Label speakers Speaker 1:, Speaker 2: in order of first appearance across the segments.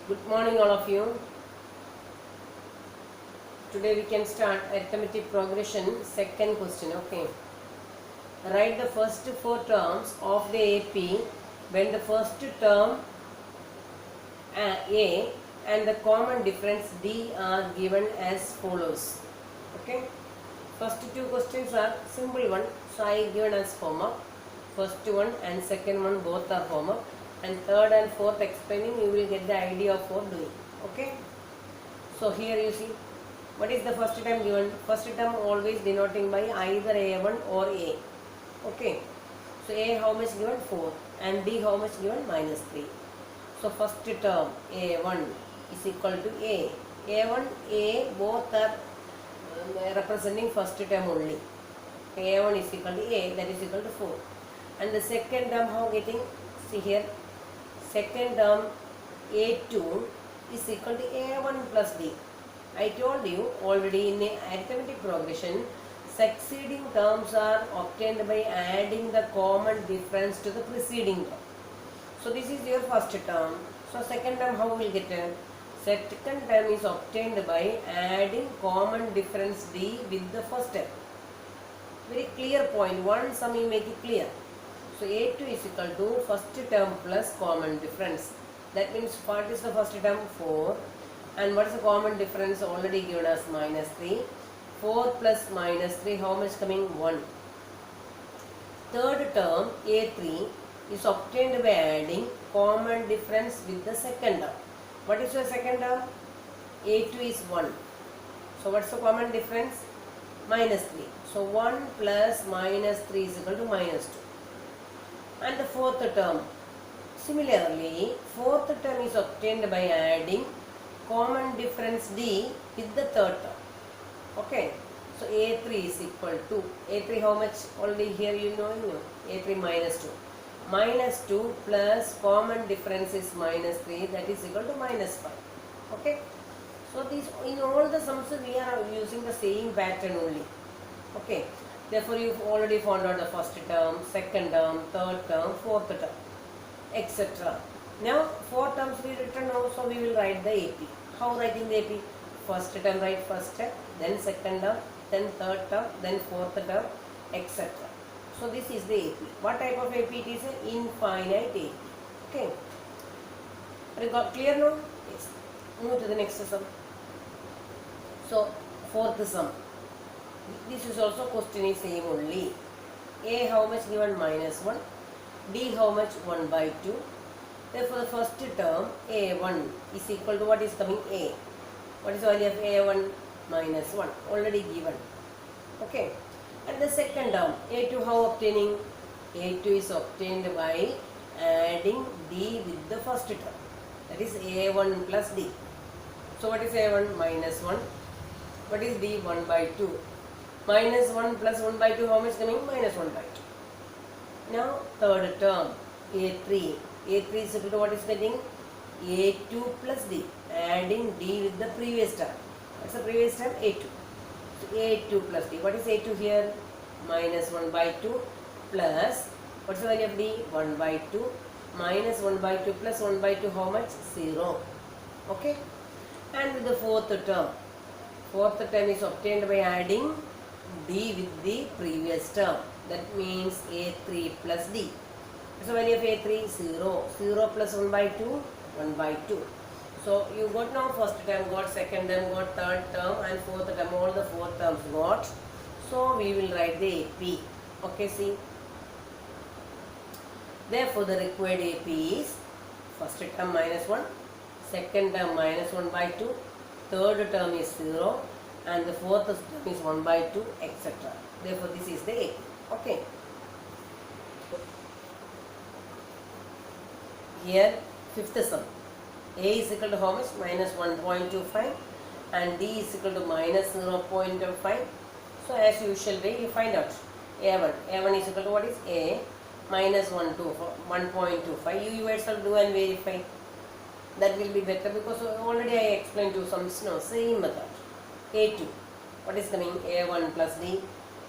Speaker 1: Good morning, all of you. Today we can start arithmetic progression. Second question. Okay. Write the first four terms of the AP when the first term A and the common difference D are given as follows. Okay. First two questions are simple one. So I given as homework. First one and second one both are homework. And third and fourth explaining, you will get the idea for doing. Okay. So here you see, what is the first term given? First term always denoting by either A1 or A. Okay. So A how much given? 4. And D how much given? -3. So first term A1 is equal to A. A1, A both are representing first term only. A1 is equal to A, that is equal to 4. And the second term how getting? See here. Second term A2 is equal to A1 plus D. I told you already in the arithmetic progression, succeeding terms are obtained by adding the common difference to the preceding term. So this is your first term. So second term how we will get it? Second term is obtained by adding common difference D with the first term. Very clear point. One sum you make it clear. So A2 is equal to first term plus common difference. That means what is the first term? 4. And what is the common difference already given as -3? 4 plus -3, how much coming? 1. Third term A3 is obtained by adding common difference with the second term. What is your second term? A2 is 1. So what's the common difference? -3. So 1 plus -3 is equal to -2. And the fourth term. Similarly, fourth term is obtained by adding common difference D with the third term. Okay. So A3 is equal to A3 how much? Already here you know. A3 -2. -2 plus common difference is -3, that is equal to -5. Okay. So these in all the sums we are using the same pattern only. Okay. Therefore you've already found out the first term, second term, third term, fourth term, etc. Now 4 terms we written now, so we will write the AP. How writing the AP? First term write first term, then second term, then third term, then fourth term, etc. So this is the AP. What type of AP it is? Infinite AP. Okay. Are you got clear now? Yes. Move to the next sum. So fourth sum. This is also question is same only. A how much given? -1. D how much? 1/2. Therefore the first term A1 is equal to what is coming? A. What is the value of A1? -1. Already given. Okay. And the second term A2 how obtaining? A2 is obtained by adding D with the first term. That is A1 plus D. So what is A1? -1. What is D? 1/2. -1 plus 1/2 how much coming? -1/2. Now third term A3. A3 is equal to what is getting? A2 plus D. Adding D with the previous term. What's the previous term? A2. So A2 plus D. What is A2 here? -1/2 plus, what's the value of D? 1/2. -1/2 plus 1/2 how much? 0. Okay. And with the fourth term. Fourth term is obtained by adding D with the previous term. That means A3 plus D. So value of A3 0. 0 plus 1/2, 1/2. So you got now first term, got second term, got third term, and fourth term. All the four terms got. So we will write the AP. Okay, see. Therefore the required AP is first term -1, second term -1/2, third term is 0, and the fourth term is 1/2, etc. Therefore this is the AP. Okay. Here fifth sum. A is equal to how much? -1.25, and D is equal to -0.5. So as usual way you find out A1. A1 is equal to what is A? -1.25. You yourself do and verify. That will be better because already I explained to some same method. A2. What is coming? A1 plus D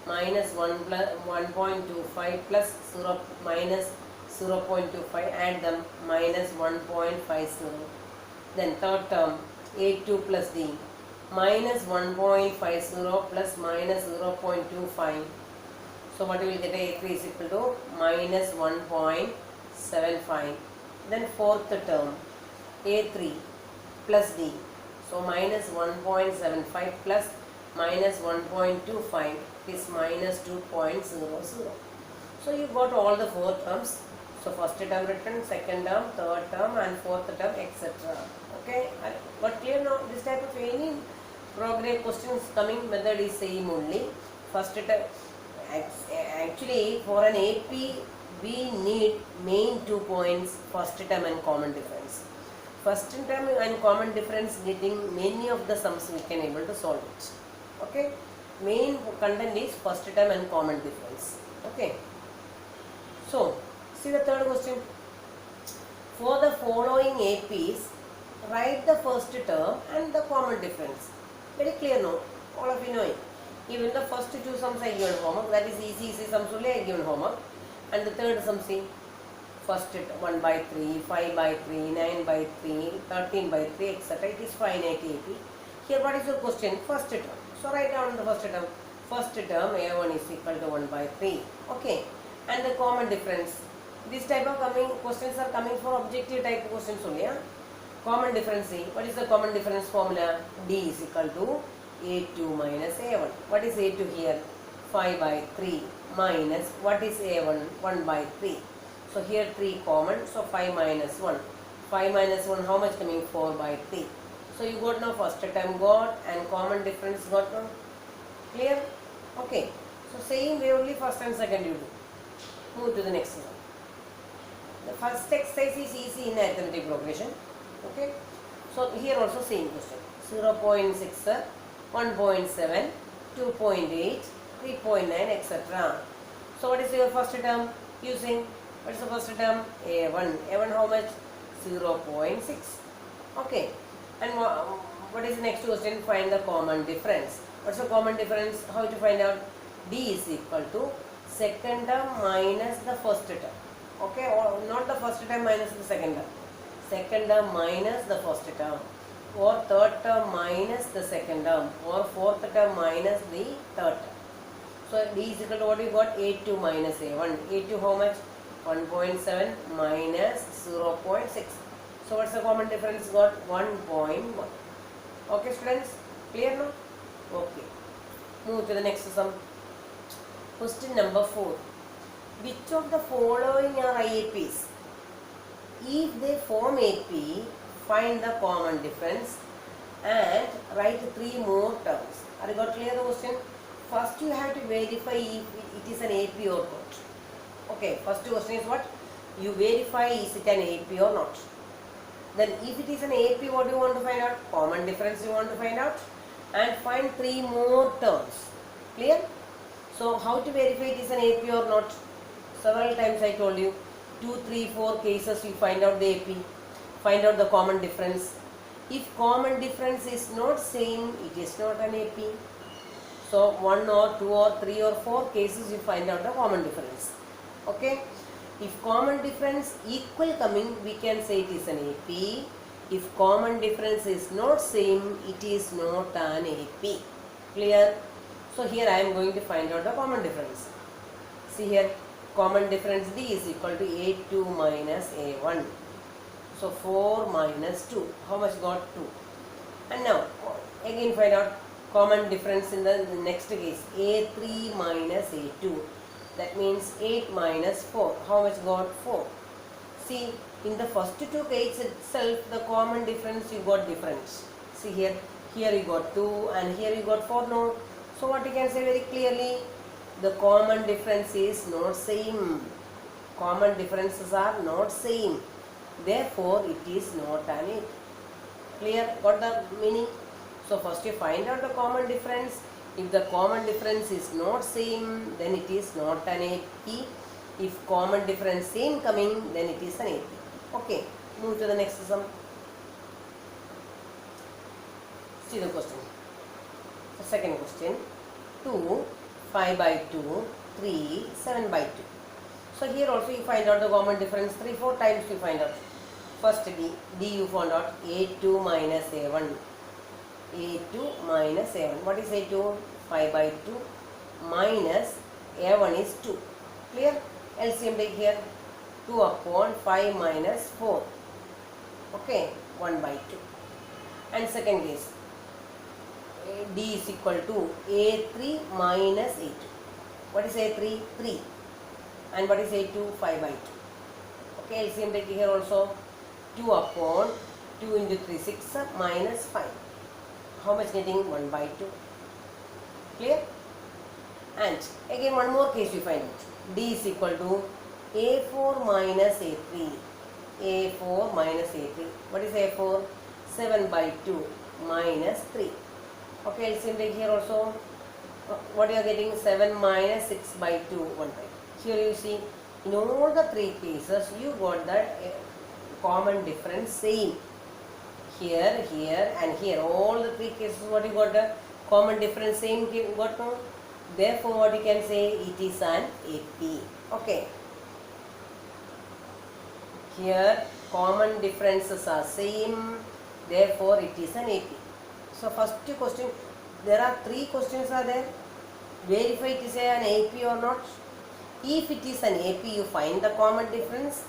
Speaker 1: -1 plus 1.25 plus 0 minus 0.25, add them, -1.50. Then third term, A2 plus D, minus 1.50 plus minus 0.25. So what we will get, A3 is equal to minus 1.75. Then fourth term, A3 plus D. So minus 1.75 plus minus 1.25 is minus 2.00. So you got all the four terms. So first term written, second term, third term and fourth term, etc. Okay, but clear now? This type of any program questions coming method is same only. First term, actually for an AP we need main 2 points, first term and common difference. First term and common difference, getting many of the sums we can able to solve it. Okay, main content is first term and common difference. Okay, so see the third question. For the following APs, write the first term and the common difference. Very clear, no? All of you know it. Even the first two sums I given homework, that is easy sums only I given homework. And the third sum, see, first 1 by 3, 5 by 3, 9 by 3, 13 by 3, etc. It is finite AP. Here what is your question? First term. So write down the first term. First term A1 is equal to 1 by 3. Okay. And the common difference. This type of questions are coming for objective type questions only. Yeah? Common difference. See, what is the common difference formula? D is equal to A2 minus A1. What is A2 here? 5 by 3 minus, what is A1? 1 by 3. So here 3 common, so 5 minus 1. 5 minus 1, how much coming? 4 by 3. So you got now first term got and common difference got now. Clear? Okay. So same way only first and second you do. Move to the next one. The first exercise is easy in arithmetic progression. Okay. So here also same question. 0.6, 1.7, 2.8, 3.9, etc. So what is your first term using? What is the first term? A1. A1 how much? 0.6. Okay. And what is the next question? Find the common difference. What's the common difference? How to find out? D is equal to second term minus the first term. Okay, or not the first term minus the second term. Second term minus the first term. Or third term minus the second term. Or fourth term minus the third term. So D is equal to what we got? A2 minus A1. A2 how much? 1.7 minus 0.6. So what's the common difference? Got 1.1. Okay students, clear now? Okay. Move to the next sum. Question number 4. Which of the following are IAPs? If they form AP, find the common difference and write 3 more terms. Are you got clear the question? First you have to verify if it is an AP or not. Okay, first question is what? You verify is it an AP or not. Then if it is an AP, what do you want to find out? Common difference you want to find out and find 3 more terms. Clear? So how to verify it is an AP or not? Several times I told you, 2, 3, 4 cases you find out the AP, find out the common difference. If common difference is not same, it is not an AP. So 1 or 2 or 3 or 4 cases you find out the common difference. Okay. If common difference equal coming, we can say it is an AP. If common difference is not same, it is not an AP. Clear? So here I am going to find out the common difference. See here, common difference D is equal to A2 minus A1. So 4 minus 2. How much got 2? And now again find out common difference in the next case. A3 minus A2. That means 8 minus 4. How much got? 4. See, in the first 2 cases itself, the common difference you got different. See here, here you got 2 and here you got 4. No. So what you can say very clearly? The common difference is not same. Common differences are not same. Therefore, it is not an AP. Clear? Got the meaning? So first you find out the common difference. If the common difference is not same, then it is not an AP. If common difference same coming, then it is an AP. Okay, move to the next sum. See the question. The second question. 2, 5 by 2, 3, 7 by 2. So here also you find out the common difference 3, 4 times you find out. First D you found out A2 minus A1. A2 minus A1. What is A2? 5 by 2 minus A1 is 2. Clear? LCM take here. 2 upon 5 minus 4. Okay, 1 by 2. And second case, D is equal to A3 minus A2. What is A3? 3. And what is A2? 5 by 2. Okay, LCM take here also. 2 upon 2 into 3, 6 minus 5. How much getting? 1 by 2. Clear? And again one more case we find out. D is equal to A4 minus A3. A4 minus A3. What is A4? 7 by 2 minus 3. Okay, LCM take here also. What you are getting? 7 minus 6 by 2, 1 by 2. Here you see, in all the three cases you got that common difference same. Here, here and here. All the three cases what you got the common difference same got no? Therefore what you can say, it is an AP. Okay. Here common differences are same. Therefore it is an AP. So first question, there are three questions are there. Verify it is an AP or not. If it is an AP, you find the common difference.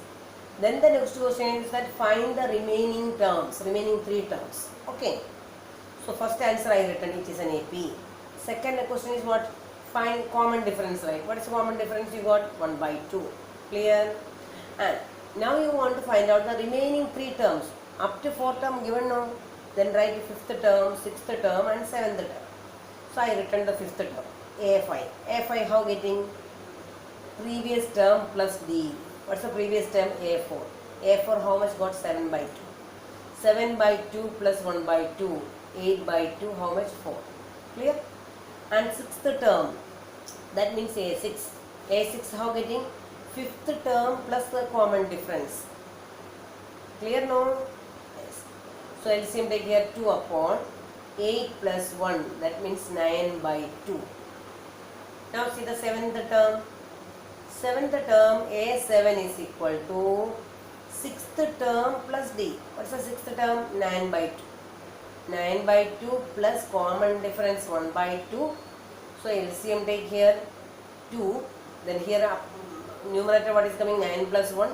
Speaker 1: Then the next question is that find the remaining terms, remaining three terms. Okay. So first answer I written, it is an AP. Second question is what? Find common difference, right? What is the common difference you got? 1 by 2. Clear? And now you want to find out the remaining three terms. Up to 4 term given now. Then write 5th term, 6th term and 7th term. So I written the 5th term. A5. A5 how getting? Previous term plus D. What's the previous term? A4. A4 how much got? 7 by 2. 7 by 2 plus 1 by 2. 8 by 2 how much? 4. Clear? And 6th term. That means A6. A6 how getting? 5th term plus the common difference. Clear now? Yes. So LCM take here 2 upon 8 plus 1. That means 9 by 2. Now see the 7th term. 7th term A7 is equal to 6th term plus D. What's the 6th term? 9 by 2. 9 by 2 plus common difference 1 by 2. So LCM take here 2. Then here numerator what is coming? 9 plus 1.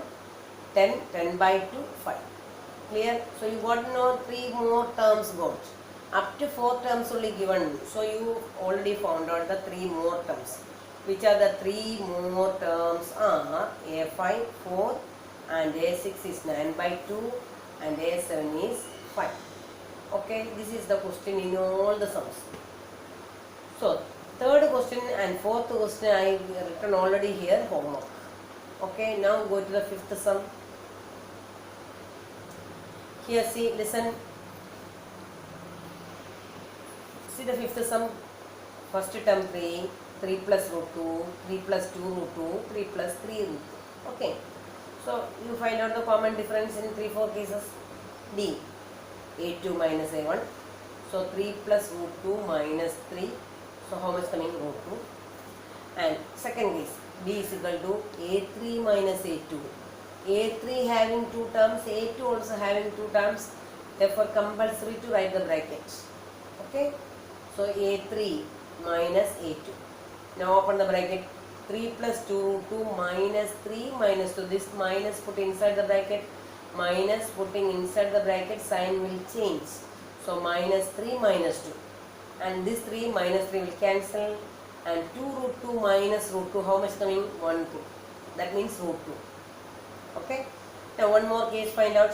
Speaker 1: 10. 10 by 2. 5. Clear? So you got to know 3 more terms got. Up to 4 terms only given. So you already found out the 3 more terms. Which are the 3 more terms are A5, 4 and A6 is 9 by 2 and A7 is 5. Okay, this is the question in all the sums. So, third question and fourth question I written already here, homework. Okay, now go to the fifth sum. Here see, listen. See the fifth sum. First term 3. 3 plus root 2, 3 plus 2 root 2, 3 plus 3 root 2. Okay. So, you find out the common difference in 3-4 cases. D. A2 minus A1. So, 3 plus root 2 minus 3. So, how much coming? Root 2. And second case. D is equal to A3 minus A2. A3 having 2 terms, A2 also having 2 terms. Therefore, compulsory to write the brackets. Okay. So, A3 minus A2. Now open the bracket. 3 plus 2 root 2 minus 3 minus 2. This minus put inside the bracket. Minus putting inside the bracket, sign will change. So minus 3 minus 2. And this 3 minus 3 will cancel. And 2 root 2 minus root 2. How much coming? 1 2. That means root 2. Okay. Now one more case find out.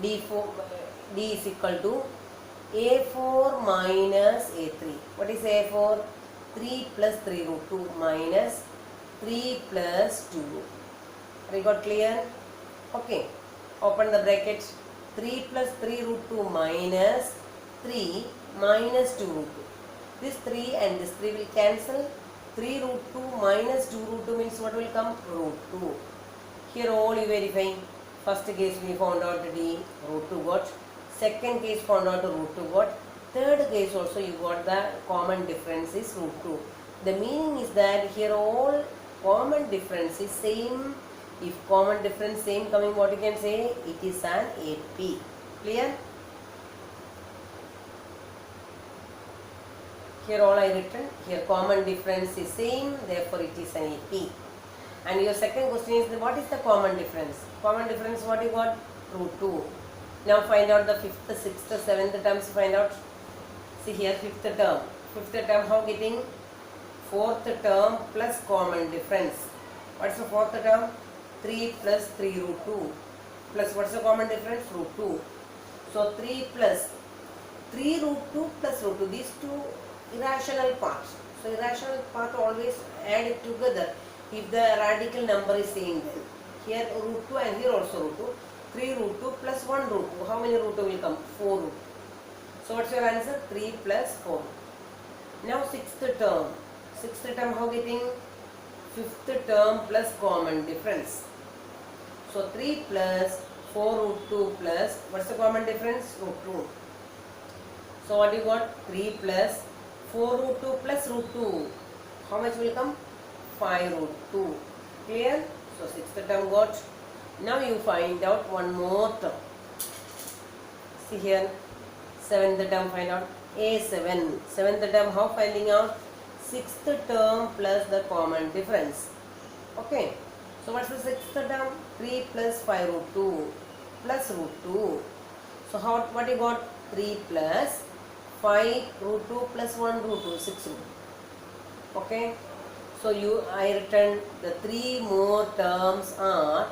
Speaker 1: D is equal to A4 minus A3. What is A4? 3 plus 3 root 2 minus 3 plus 2. Have you got clear? Okay. Open the bracket. 3 plus 3 root 2 minus 3 minus 2 root 2. This 3 and this 3 will cancel. 3 root 2 minus 2 root 2 means what will come? Root 2. Here all you verify. First case we found out D, root 2 got. Second case found out root 2 got. Third case also you got the common difference is root 2. The meaning is that here all common difference is same. If common difference same coming, what you can say? It is an AP. Clear? Here all I written. Here common difference is same, therefore it is an AP. And your second question is, what is the common difference? Common difference, what you got? Root 2. Now find out the 5th, 6th, 7th terms, find out. See here, 5th term. 5th term, how getting? 4th term plus common difference. What's the 4th term? 3 plus 3 root 2. Plus what's the common difference? Root 2. So 3 plus 3 root 2 plus root 2. These two irrational parts. So irrational part always add it together if the radical number is same then. Here root 2 and here also root 2. 3 root 2 plus 1 root 2. How many root 2 will come? 4 root 2. So what's your answer? 3 plus 4. Now 6th term. 6th term how getting? 5th term plus common difference. So 3 plus 4 root 2 plus, what's the common difference? Root 2. So what you got? 3 plus 4 root 2 plus root 2. How much will come? 5 root 2. Clear? So 6th term got. Now you find out one more term. See here. 7th term find out. A7. 7th term how finding out? 6th term plus the common difference. Okay. So what's the 6th term? 3 plus 5 root 2 plus root 2. So what you got? 3 plus 5 root 2 plus 1 root 2, 6 root. Okay. So I written the 3 more terms are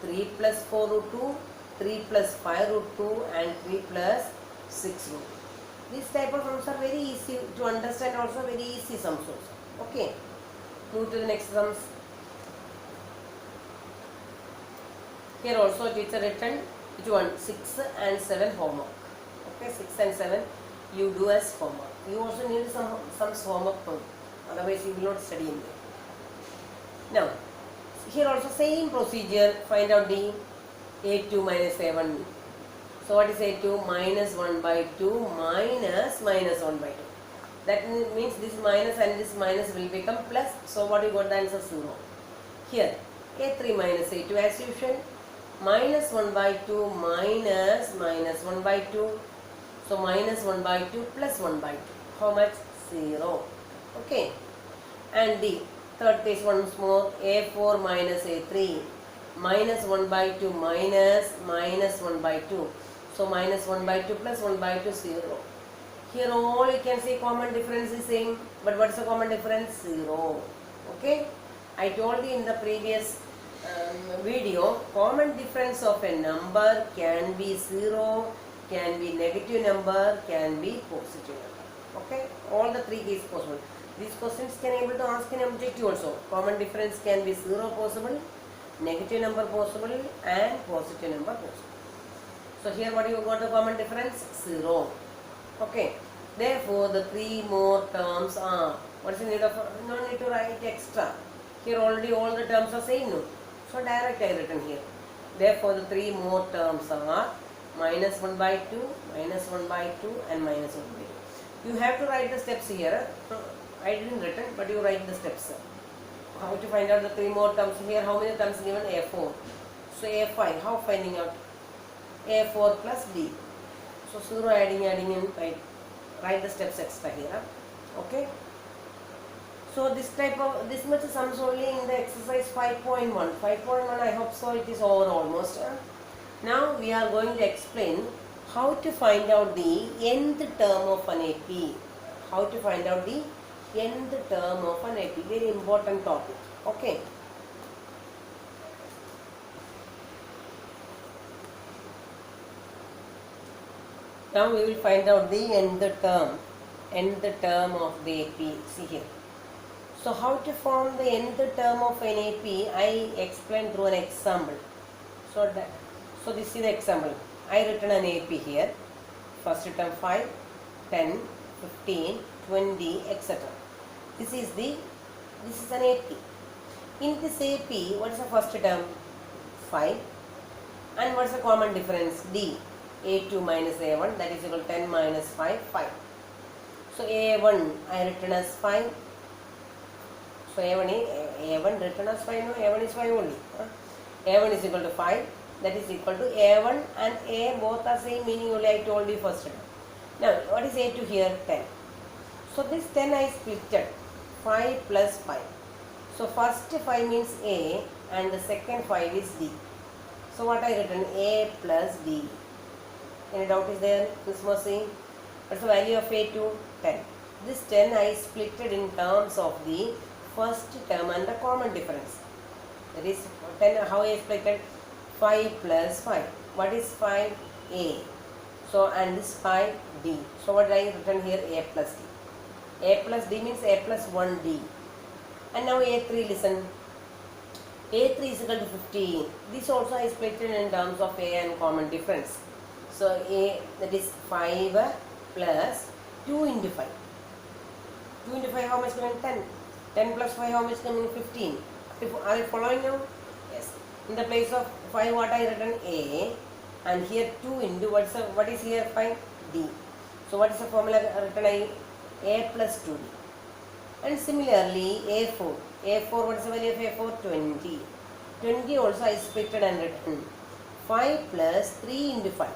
Speaker 1: 3 plus 4 root 2, 3 plus 5 root 2 and 3 plus 6 root. This type of sums are very easy to understand, also very easy sums also. Okay. Move to the next sums. Here also teacher written which one? 6 and 7 homework. Okay, 6 and 7 you do as homework. You also need some homework too. Otherwise you will not study in there. Now, here also same procedure. Find out the A2 minus A1. So what is A2? Minus 1 by 2 minus 1 by 2. That means this minus and this minus will become plus. So what you got? The answer 0. Here A3 minus A2 as usual. Minus 1 by 2 minus 1 by 2. So minus 1 by 2 plus 1 by 2. How much? 0. Okay. And the third case once more. A4 minus A3. Minus 1 by 2 minus 1 by 2. So minus 1 by 2 plus 1 by 2 0. Here all you can say common difference is same. But what is the common difference? 0. Okay. I told you in the previous video, common difference of a number can be 0, can be negative number, can be positive number. Okay. All the three cases possible. These questions can able to ask in objective also. Common difference can be 0 possible, negative number possible and positive number possible. So here what you got the common difference? 0. Okay. Therefore the 3 more terms are, what is the need of, no need to write extra. Here already all the terms are same, no. So direct I written here. Therefore the 3 more terms are minus 1 by 2, minus 1 by 2 and minus 1 by 2. You have to write the steps here. I didn't written, but you write the steps. How to find out the 3 more terms here? How many terms given? A4. So A5, how finding out? A4 plus D. So 0 adding in, write the steps extra here. Okay. So this much sums only in the exercise 5.1. 5.1 I hope so it is over almost. Now we are going to explain how to find out the nth term of an AP. How to find out the nth term of an AP. Very important topic. Okay. Now we will find out the nth term of the AP. See here. So how to form the nth term of an AP, I explained through an example. So this is the example. I written an AP here. First term 5, 10, 15, 20, etc. This is an AP. In this AP, what is the first term? 5. And what is the common difference? D. A2 minus A1, that is equal to 10 minus 5, 5. So A1 I written as 5. So A1 written as 5, no, A1 is 5 only. A1 is equal to 5, that is equal to A1 and A both are same meaning only I told you first. Now what is A2 here? 10. So this 10 I splitted 5 plus 5. So first 5 means A and the second 5 is D. So what I written? A plus D. Any doubt is there, Miss Mercy? What's the value of A2? 10. This 10 I splitted in terms of the first term and the common difference. That is 10, how I splitted? 5 plus 5. What is 5? A. So and this 5 D. So what I written here? A plus D. A plus D means A plus 1D. And now A3, listen. A3 is equal to 15. This also I split it in terms of A and common difference. So A, that is 5 plus 2 into 5. 2 into 5 how much coming? 10. 10 plus 5 how much coming? 15. Are you following now? Yes. In the place of 5 what I written? A. And here 2 into what is here? 5? D. So what is the formula written? A plus 2D. And similarly A4. A4, what is the value of A4? 20. 20 also I splitted and written 5 plus 3 into 5.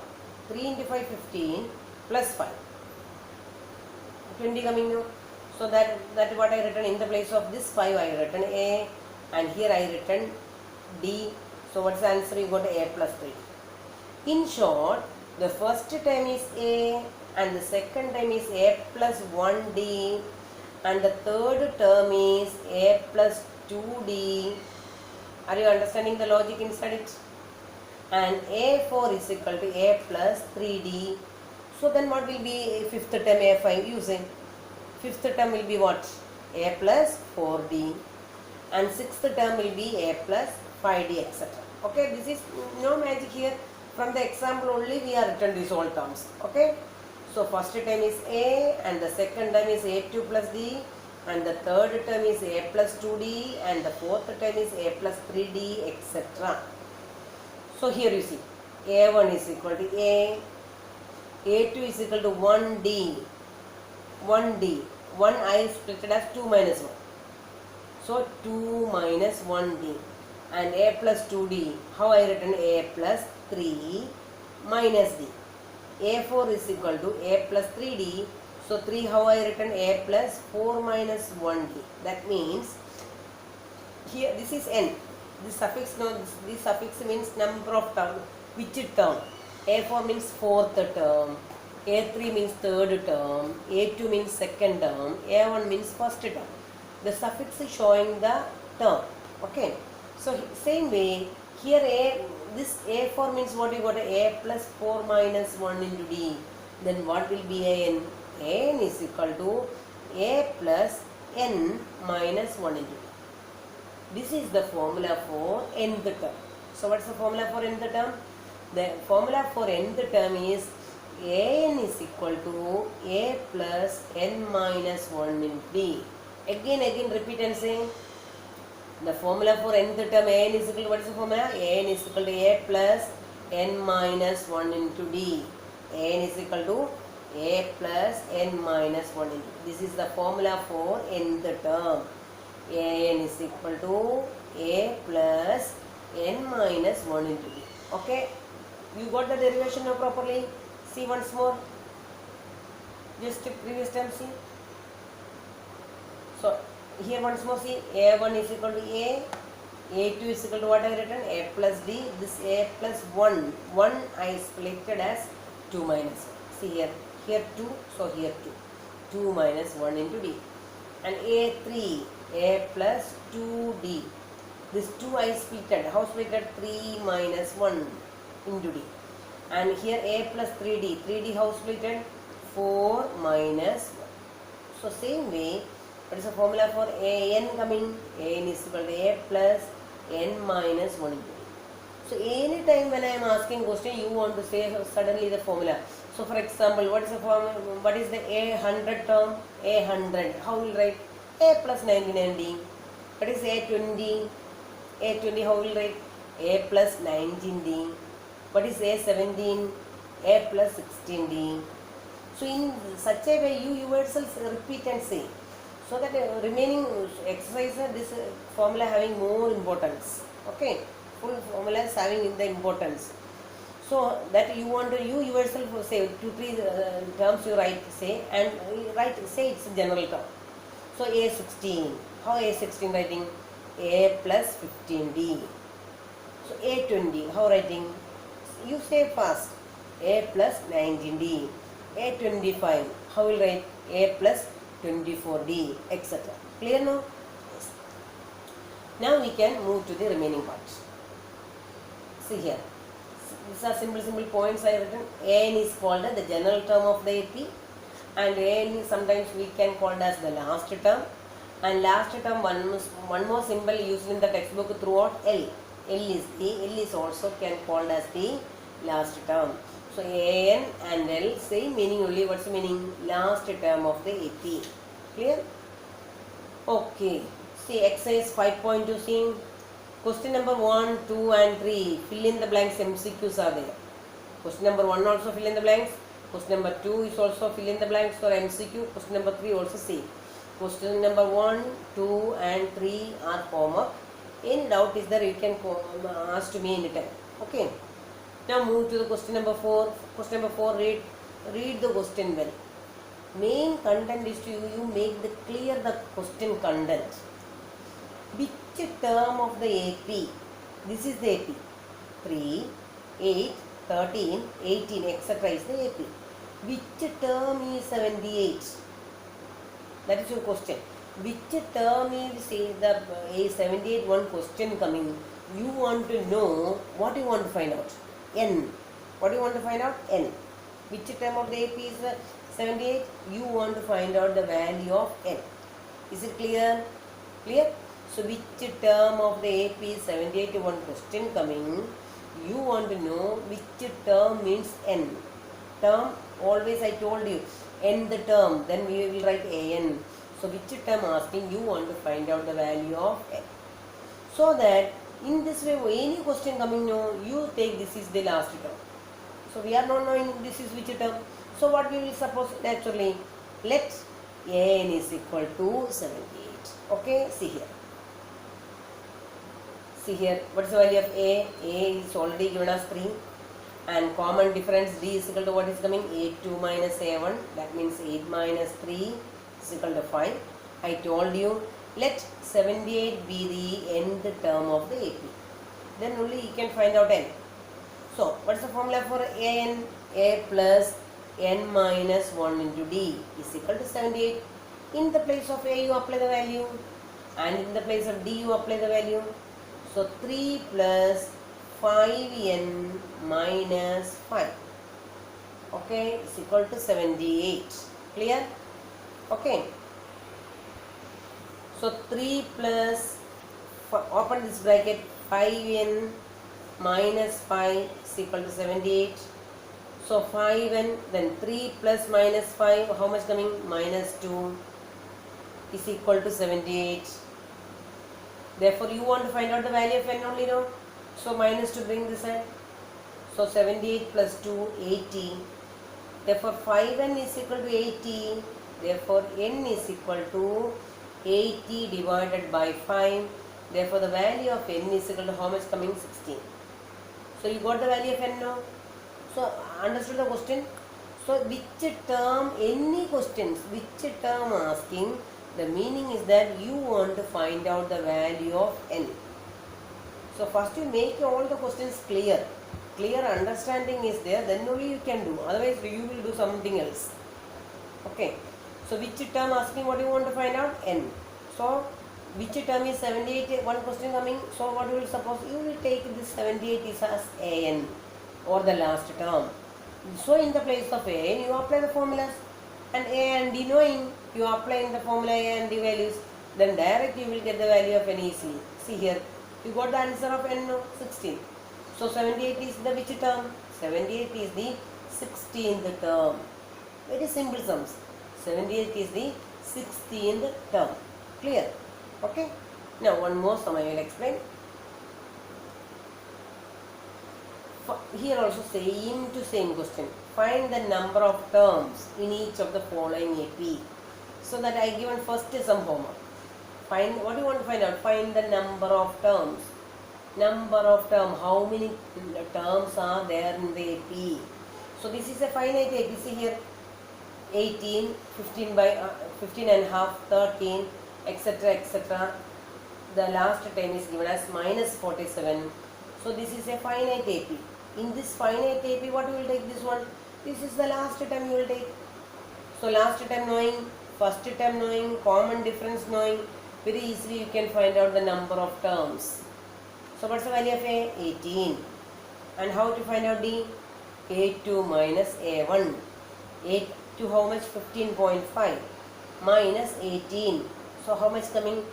Speaker 1: 3 into 5, 15 plus 5. 20 coming now. So that what I written in the place of this 5 I written A and here I written D. So what's the answer? You got A plus 3. In short, the first term is A and the second term is A plus 1D and the third term is A plus 2D. Are you understanding the logic inside it? And A4 is equal to A plus 3D. So then what will be fifth term A5 using? Fifth term will be what? A plus 4D. And sixth term will be A plus 5D, etc. Okay, this is no magic here. From the example only we are written these all terms. Okay. So first term is A and the second term is A2 plus D and the third term is A plus 2D and the fourth term is A plus 3D, etc. So here you see A1 is equal to A, A2 is equal to 1D, 1D, 1 I split it as 2 minus 1. So 2 minus 1D and A plus 2D, how I written? A plus 3 minus D. A4 is equal to A plus 3D. So 3 how I written? A plus 4 minus 1D. That means here this is N. This suffix, no, this suffix means number of term. Which term? A4 means fourth term. A3 means third term. A2 means second term. A1 means first term. The suffix is showing the term. Okay. So same way here this A4 means what? You got A plus 4 minus 1 into D. Then what will be AN? AN is equal to A plus N minus 1 into D. This is the formula for nth term. So what's the formula for nth term? The formula for nth term is AN is equal to A plus N minus 1 into D. Again repeat and say. The formula for nth term AN is equal to, what is the formula? AN is equal to A plus N minus 1 into D. AN is equal to A plus N minus 1 into D. This is the formula for nth term. AN is equal to A plus N minus 1 into D. Okay? You got the derivation now properly? See once more. Just previous time see. So here once more see, A1 is equal to A, A2 is equal to what I have written? A plus D. This A plus 1. 1 I splitted as 2 minus 1. See here. Here 2, so here 2. 2 minus 1 into D. And A3, A plus 2D. This 2 I splitted. How splitted? 3 minus 1 into D. And here A plus 3D. 3D how splitted? 4 minus 1. So same way, what is the formula for AN coming? AN is equal to A plus N minus 1 into D. So any time when I am asking question, you want to say suddenly the formula. So for example, what is the formula? What is the A100 term? A100. How will write? A plus 99D. What is A20? A20 how will write? A plus 19D. What is A17? A plus 16D. So in such a way, you yourself repeat and say. So that remaining exercise, this formula having more importance. Okay. full formulas having the importance. So that you want to, you yourself say 2-3 terms you write, say, and write, say it's a general term. So A16, how A16 writing? A plus 15D. So A20, how writing? You say fast. A plus 19D. A25, how will write? A plus 24D, etc. Clear now? Yes. Now we can move to the remaining parts. See here. These are simple points I have written. An is called the general term of the AP, and An is sometimes we can call it as the last term, and last term one more symbol used in the textbook throughout, L. L is also can called as the last term. So An and L same meaning only. What's the meaning? Last term of the AP. Clear? Okay. See exercise 5.2. See question number 1, 2 and 3. Fill in the blanks. MCQs are there. Question number 1 also fill in the blanks. Question number 2 is also fill in the blanks for MCQ. Question number 3 also see. Question number 1, 2 and 3 are homework. Any doubt is there, you can ask to me anytime. Okay. Now move to the question number 4. Question number 4, read the question well. Main content is to you make the clear the question content. Which term of the AP? This is the AP. 3, 8, 13, 18, etc. is the AP. Which term is 78? That is your question. Which term is the 78? One question coming. You want to know what you want to find out. N. What do you want to find out? N. Which term of the AP is 78? You want to find out the value of N. Is it clear? Clear? So which term of the AP is 78? One question coming. You want to know which term means N. Term, always I told you, N the term, then we will write AN. So which term asking, you want to find out the value of N. So that in this way, any question coming, no, you take this is the last term. So we are not knowing this is which term. So what we will suppose naturally, let AN is equal to 78. Okay, see here. See here, what is the value of A? A is already given us 3. And common difference D is equal to what is coming? A2 minus A1. That means 8 minus 3 is equal to 5. I told you, let 78 be the nth term of the AP. Then only you can find out N. So, what is the formula for AN? A plus N minus 1 into D is equal to 78. In the place of A, you apply the value. And in the place of D, you apply the value. So, 3 plus 5n minus 5. Okay, is equal to 78. Clear? Okay. So 3 plus, open this bracket, 5n minus 5 is equal to 78. So 5n, then 3 plus minus 5, how much coming? Minus 2 is equal to 78. Therefore, you want to find out the value of n only now. So minus to bring this side. So 78 plus 2, 80. Therefore 5n is equal to 80. Therefore n is equal to 80 divided by 5. Therefore the value of n is equal to how much coming? 16. So you got the value of n now. So understood the question? So which term, any questions, which term asking, the meaning is that you want to find out the value of n. So first you make all the questions clear. Clear understanding is there, then only you can do. Otherwise you will do something else. Okay. So which term asking, what do you want to find out? N. So which term is 78? One question coming. So what you will suppose? You will take this 78 is as An or the last term. So in the place of An, you apply the formulas. And A and D knowing, you apply in the formula A and D values. Then directly you will get the value of N easily. See here. You got the answer of N now, 16. So 78 is the which term? 78 is the 16th term. Very simple sums. 78 is the 16th term. Clear? Okay. Now one more sum I will explain. Here also same question. Find the number of terms in each of the following AP. So that I given first some homework. Find, what do you want to find out? Find the number of terms Number of terms. How many terms are there in the AP? So this is a finite AP. See here, 18, 15 by 15 and a half, 13, etc. etc. The last term is given as minus 47. So this is a finite AP. In this finite AP, what you will take this one? This is the last term you will take. So last term knowing, first term knowing, common difference knowing, very easily you can find out the number of terms. So what's the value of A? 18. And how to find out D? A2 minus A1. A2 how much? 15.5 minus 18. So how much coming?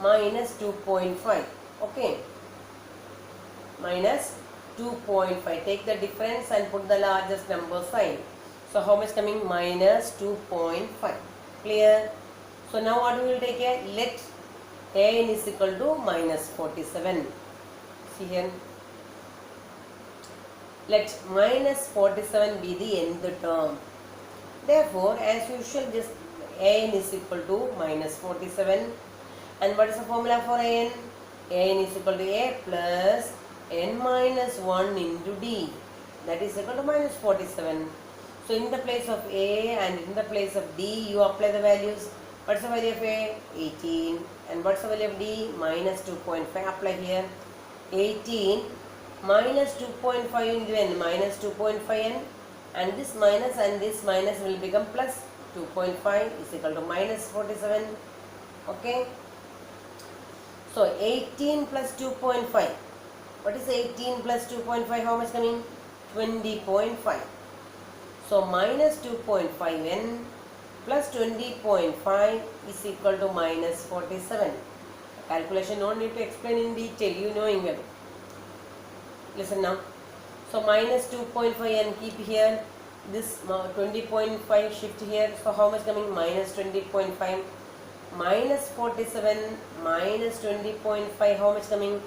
Speaker 1: Minus 2.5. Okay. Minus 2.5. Take the difference and put the largest number sign. So how much coming? Minus 2.5. Clear? So now what we will take here? Let An is equal to minus 47. See here. Let minus 47 be the nth term. Therefore, as usual, just An is equal to minus 47. And what is the formula for An? An is equal to A plus n minus 1 into D. That is equal to minus 47. So in the place of A and in the place of D, you apply the values. What's the value of A? 18. And what's the value of D? Minus 2.5. Apply here. 18 minus 2.5 into n, minus 2.5n. And this minus will become plus 2.5 is equal to minus 47. Okay. So 18 plus 2.5. What is 18 plus 2.5? How much coming? 20.5. So minus 2.5n plus 20.5 is equal to minus 47. Calculation no need to explain in detail, you knowing well. Listen now. So minus 2.5n keep here. This 20.5 shift here. So how much coming? Minus 20.5. Minus 47 minus 20.5. How much coming?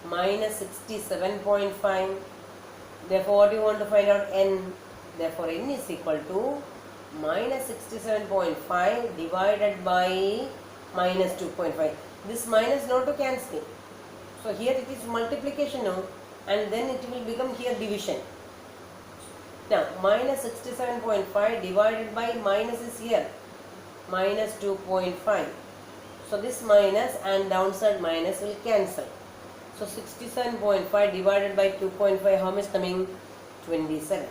Speaker 1: Minus 67.5. Therefore what do you want to find out? N. Therefore n is equal to minus 67.5 divided by minus 2.5. This minus not to cancel. So here it is multiplication now, and then it will become here division. Now minus 67.5 divided by minus is here minus 2.5. So this minus and downside minus will cancel. So 67.5 divided by 2.5, how much coming? 27.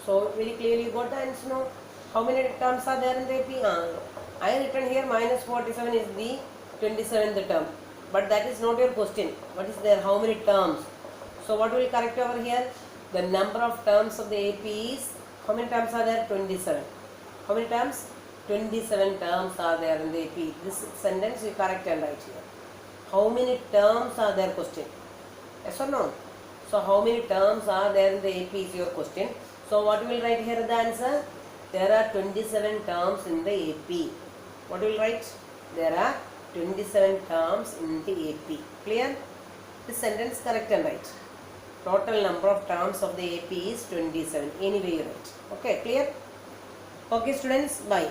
Speaker 1: So very clearly you got the answer now. How many terms are there in the AP? I written here minus 47 is the 27th term. But that is not your question. What is there? How many terms? So what will correct over here? The number of terms of the AP is, how many terms are there? 27. How many terms? 27 terms are there in the AP. This sentence you correct and write here. How many terms are there question? Yes or no? So how many terms are there in the AP is your question. So what you will write here the answer? There are 27 terms in the AP. What you will write? There are 27 terms in the AP. Clear? This sentence correct and write. Total number of terms of the AP is 27. Anyway you write. Okay, clear? Okay students, bye.